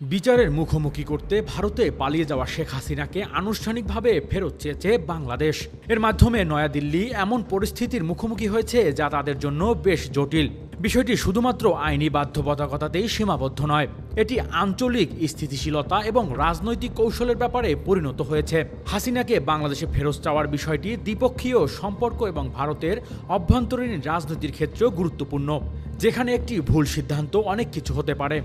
বিচারের মুখোমুখি করতে ভারতে পালিয়ে যাওয়া শেখ হাসিনাকে আনুষ্ঠানিকভাবে ফেরত চেয়েছে বাংলাদেশ। এর মাধ্যমে নয়াদিল্লি এমন পরিস্থিতির মুখোমুখি হয়েছে যা তাদের জন্য বেশ জটিল। বিষয়টি শুধুমাত্র আইনি বাধ্যবাধকতাতেই সীমাবদ্ধ নয়, এটি আঞ্চলিক স্থিতিশীলতা এবং রাজনৈতিক কৌশলের ব্যাপারে পরিণত হয়েছে। হাসিনাকে বাংলাদেশে ফেরত চাওয়ার বিষয়টি দ্বিপক্ষীয় সম্পর্ক এবং ভারতের অভ্যন্তরীণ রাজনীতির ক্ষেত্রেও গুরুত্বপূর্ণ, যেখানে একটি ভুল সিদ্ধান্ত অনেক কিছু হতে পারে।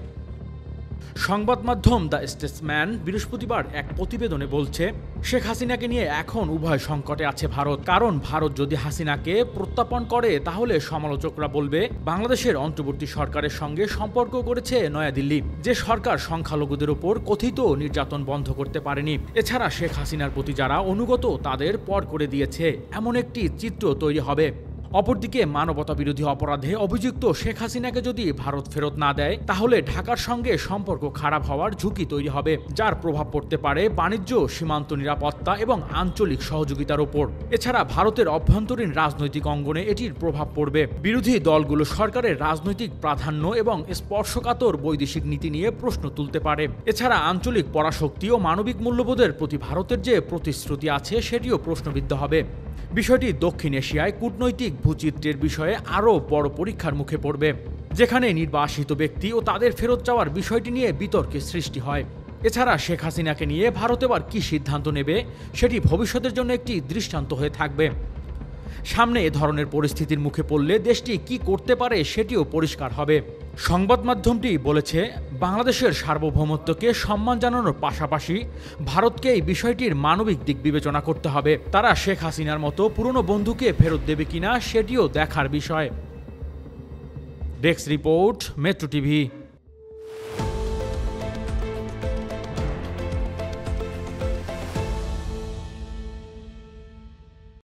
সংবাদ মাধ্যম দ্য স্টেটসম্যান বৃহস্পতিবার এক প্রতিবেদনে বলছে, শেখ হাসিনাকে নিয়ে এখন উভয় সংকটে আছে ভারত। কারণ ভারত যদি হাসিনাকে প্রত্যাপন করে তাহলে সমালোচকরা বলবে বাংলাদেশের অন্তর্বর্তী সরকারের সঙ্গে সম্পর্ক করেছে নয়াদিল্লি, যে সরকার সংখ্যালঘুদের ওপর কথিত নির্যাতন বন্ধ করতে পারেনি। এছাড়া শেখ হাসিনার প্রতি যারা অনুগত তাদের পর করে দিয়েছে, এমন একটি চিত্র তৈরি হবে। অপরদিকে মানবতাবিরোধী অপরাধে অভিযুক্ত শেখ হাসিনাকে যদি ভারত ফেরত না দেয় তাহলে ঢাকার সঙ্গে সম্পর্ক খারাপ হওয়ার ঝুঁকি তৈরি হবে, যার প্রভাব পড়তে পারে বাণিজ্য, সীমান্ত নিরাপত্তা এবং আঞ্চলিক সহযোগিতার ওপর। এছাড়া ভারতের অভ্যন্তরীণ রাজনৈতিক অঙ্গনে এটির প্রভাব পড়বে। বিরোধী দলগুলো সরকারের রাজনৈতিক প্রাধান্য এবং স্পর্শকাতর বৈদেশিক নীতি নিয়ে প্রশ্ন তুলতে পারে। এছাড়া আঞ্চলিক পরাশক্তি ও মানবিক মূল্যবোধের প্রতি ভারতের যে প্রতিশ্রুতি আছে সেটিও প্রশ্নবিদ্ধ হবে। বিষয়টি দক্ষিণ এশিয়ায় কূটনৈতিক ভূচিত্রের বিষয়ে আরও বড় পরীক্ষার মুখে পড়বে, যেখানে নির্বাসিত ব্যক্তি ও তাদের ফেরত যাওয়ার বিষয়টি নিয়ে বিতর্কের সৃষ্টি হয়। এছাড়া শেখ হাসিনাকে নিয়ে ভারত এবার কী সিদ্ধান্ত নেবে সেটি ভবিষ্যতের জন্য একটি দৃষ্টান্ত হয়ে থাকবে। সামনে এ ধরনের পরিস্থিতির মুখে পড়লে দেশটি কি করতে পারে সেটিও পরিষ্কার হবে। সংবাদ মাধ্যমটি বলেছে, বাংলাদেশের সার্বভৌমত্বকে সম্মান জানানোর পাশাপাশি ভারতকে এই বিষয়টির মানবিক দিক বিবেচনা করতে হবে। তারা শেখ হাসিনার মতো পুরনো বন্ধুকে ফেরত দেবে কিনা সেটিও দেখার বিষয়। Desk report, metro TV.